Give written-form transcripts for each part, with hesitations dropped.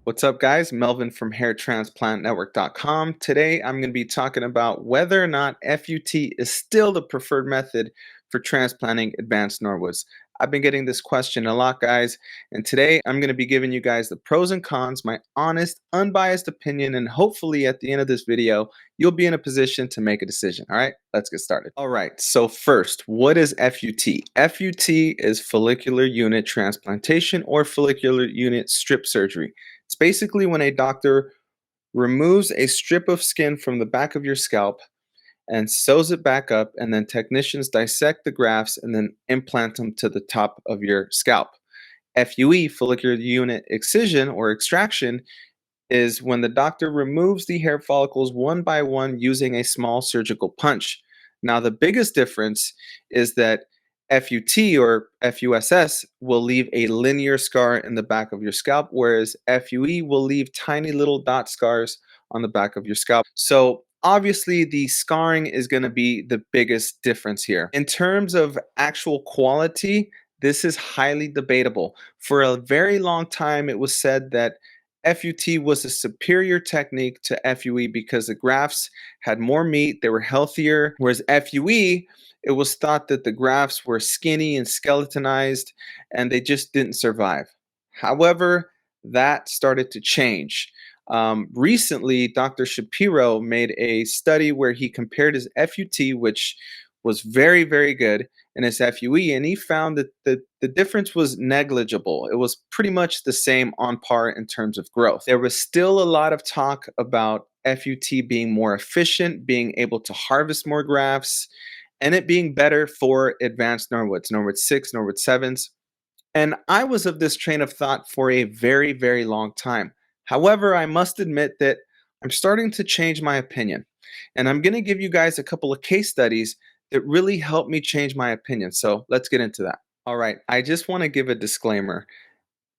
What's up, guys? Melvin from HairTransplantNetwork.com. Today, I'm going to be talking about whether or not FUT is still the preferred method for transplanting advanced Norwoods. I've been getting this question a lot, guys, and today I'm going to be giving you guys the pros and cons, my honest, unbiased opinion, and hopefully at the end of this video, you'll be in a position to make a decision. All right, let's get started. All right, so first, what is FUT? FUT is follicular unit transplantation or follicular unit strip surgery. It's basically when a doctor removes a strip of skin from the back of your scalp and sews it back up, and then technicians dissect the grafts and then implant them to the top of your scalp. FUE, follicular unit excision or extraction, is when the doctor removes the hair follicles one by one using a small surgical punch. Now, the biggest difference is that FUT or FUSS will leave a linear scar in the back of your scalp, whereas FUE will leave tiny little dot scars on the back of your scalp. So obviously the scarring is going to be the biggest difference here. In terms of actual quality, this is highly debatable. For a very long time, it was said that FUT was a superior technique to FUE because the grafts had more meat, they were healthier, whereas FUE, it was thought that the grafts were skinny and skeletonized and they just didn't survive. However, that started to change. Recently, Dr. Shapiro made a study where he compared his FUT, which was very, very good, and his FUE, and he found that the difference was negligible. It was pretty much the same, on par in terms of growth. There was still a lot of talk about FUT being more efficient, being able to harvest more grafts, and it being better for advanced Norwoods, Norwood 6, Norwood 7s. And I was of this train of thought for a very, very long time. However, I must admit that I'm starting to change my opinion. And I'm going to give you guys a couple of case studies that really helped me change my opinion. So let's get into that. All right, I just want to give a disclaimer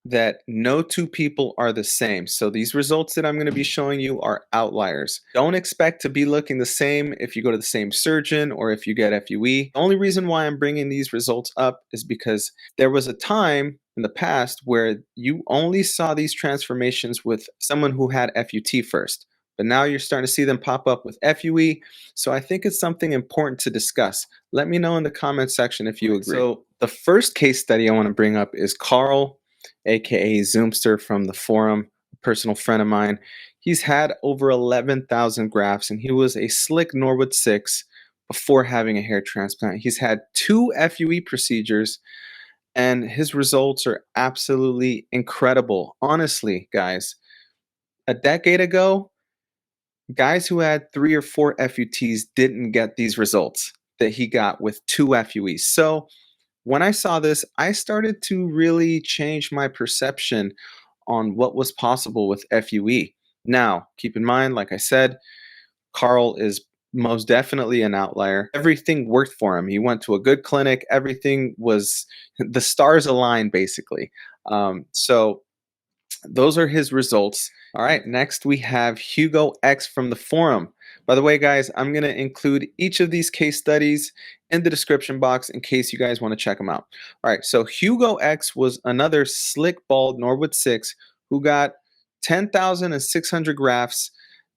that no two people are the same. So these results that I'm going to be showing you are outliers. Don't expect to be looking the same if you go to the same surgeon or if you get FUE. The only reason why I'm bringing these results up is because there was a time in the past where you only saw these transformations with someone who had FUT first. But now you're starting to see them pop up with FUE. So I think it's something important to discuss. Let me know in the comment section if you agree. So the first case study I want to bring up is Karl, aka Zoomster from the forum, a personal friend of mine. He's had over 11,000 grafts and he was a slick Norwood 6 before having a hair transplant. He's had 2 FUE procedures and his results are absolutely incredible. Honestly, guys, a decade ago, guys who had 3 or 4 FUTs didn't get these results that he got with 2 FUEs. So when I saw this, I started to really change my perception on what was possible with FUE. Now, keep in mind, like I said, Karl is most definitely an outlier. Everything worked for him. He went to a good clinic. Everything was, the stars aligned, basically. So those are his results. All right, next we have HugoX from the forum. By the way, guys, I'm going to include each of these case studies in the description box in case you guys want to check them out. All right, so HugoX was another slick bald Norwood 6 who got 10,600 grafts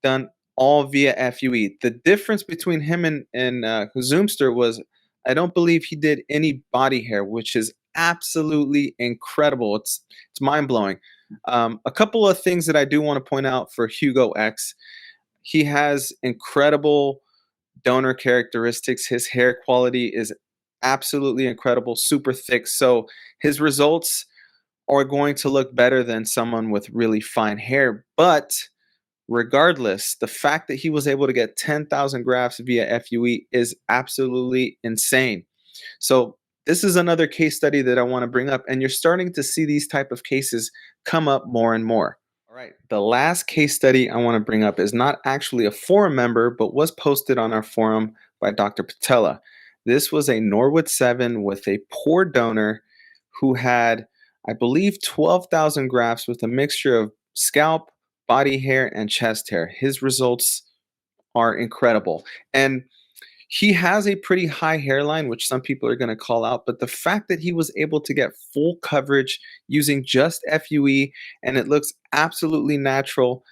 done all via FUE. The difference between him and Zoomster was I don't believe he did any body hair, which is absolutely incredible. It's mind-blowing. A couple of things that I do want to point out for HugoX. He has incredible donor characteristics. His hair quality is absolutely incredible, super thick. So his results are going to look better than someone with really fine hair. But regardless, the fact that he was able to get 10,000 grafts via FUE is absolutely insane. So this is another case study that I want to bring up, and you're starting to see these type of cases come up more and more. All right, the last case study I want to bring up is not actually a forum member, but was posted on our forum by Dr. Patella. This was a Norwood 7 with a poor donor who had, I believe, 12,000 grafts with a mixture of scalp, body hair, and chest hair. His results are incredible. And He has a pretty high hairline, which some people are going to call out, but the fact that he was able to get full coverage using just FUE and it looks absolutely natural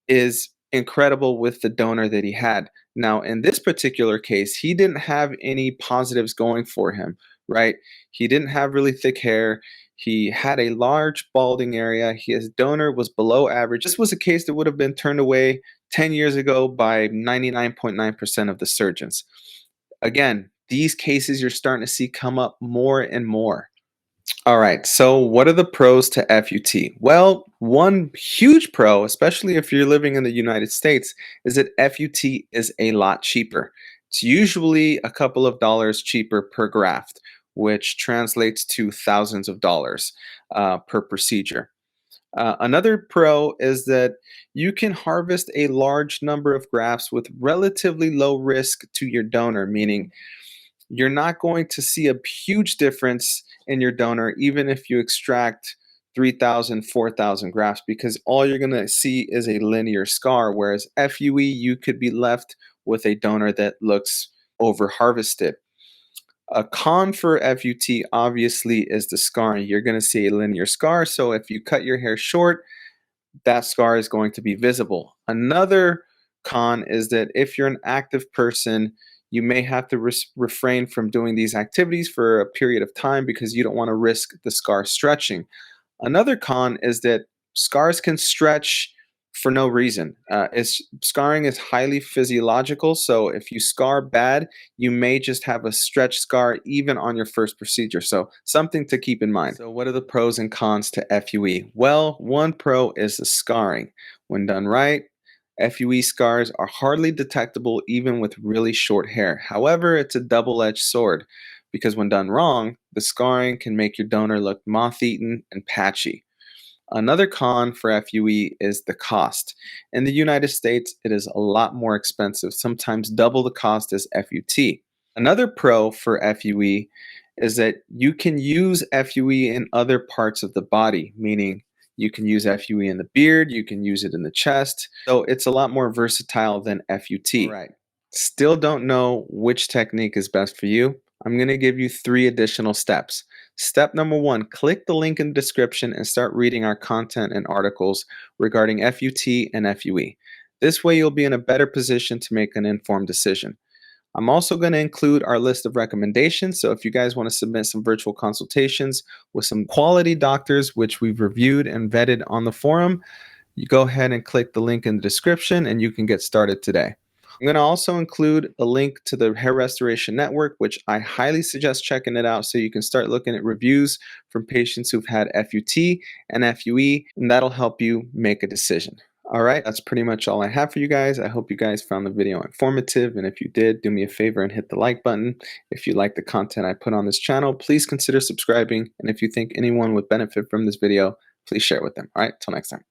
is incredible with the donor that he had. Now, in this particular case, he didn't have any positives going for him, right? He didn't have really thick hair. He had a large balding area. His donor was below average. This was a case that would have been turned away 10 years ago by 99.9% of the surgeons. Again, these cases you're starting to see come up more and more. All right, so what are the pros to FUT? Well, one huge pro, especially if you're living in the United States, is that FUT is a lot cheaper. It's usually a couple of dollars cheaper per graft, which translates to thousands of dollars per procedure. Another pro is that you can harvest a large number of grafts with relatively low risk to your donor, meaning you're not going to see a huge difference in your donor, even if you extract 3,000, 4,000 grafts, because all you're going to see is a linear scar. Whereas FUE, you could be left with a donor that looks over harvested. A con for FUT obviously is the scarring. You're going to see a linear scar. So if you cut your hair short, that scar is going to be visible. Another con is that if you're an active person, you may have to refrain from doing these activities for a period of time because you don't want to risk the scar stretching. Another con is that scars can stretch for no reason. Scarring is highly physiological, so if you scar bad, you may just have a stretch scar even on your first procedure. So something to keep in mind. So what are the pros and cons to FUE? Well, one pro is the scarring. When done right, FUE scars are hardly detectable even with really short hair. However, it's a double-edged sword because when done wrong, the scarring can make your donor look moth-eaten and patchy. Another con for FUE is the cost. In the United States, it is a lot more expensive, sometimes double the cost as FUT. Another pro for FUE is that you can use FUE in other parts of the body, meaning you can use FUE in the beard, you can use it in the chest. So it's a lot more versatile than FUT. Right. Still don't know which technique is best for you? I'm going to give you 3 additional steps. Step number 1, click the link in the description and start reading our content and articles regarding FUT and FUE. This way you'll be in a better position to make an informed decision. I'm also going to include our list of recommendations, so if you guys want to submit some virtual consultations with some quality doctors which we've reviewed and vetted on the forum, you go ahead and click the link in the description and you can get started today. I'm going to also include a link to the Hair Restoration Network, which I highly suggest checking it out so you can start looking at reviews from patients who've had FUT and FUE, and that'll help you make a decision. All right, that's pretty much all I have for you guys. I hope you guys found the video informative, and if you did, do me a favor and hit the like button. If you like the content I put on this channel, please consider subscribing, and if you think anyone would benefit from this video, please share it with them. All right, till next time.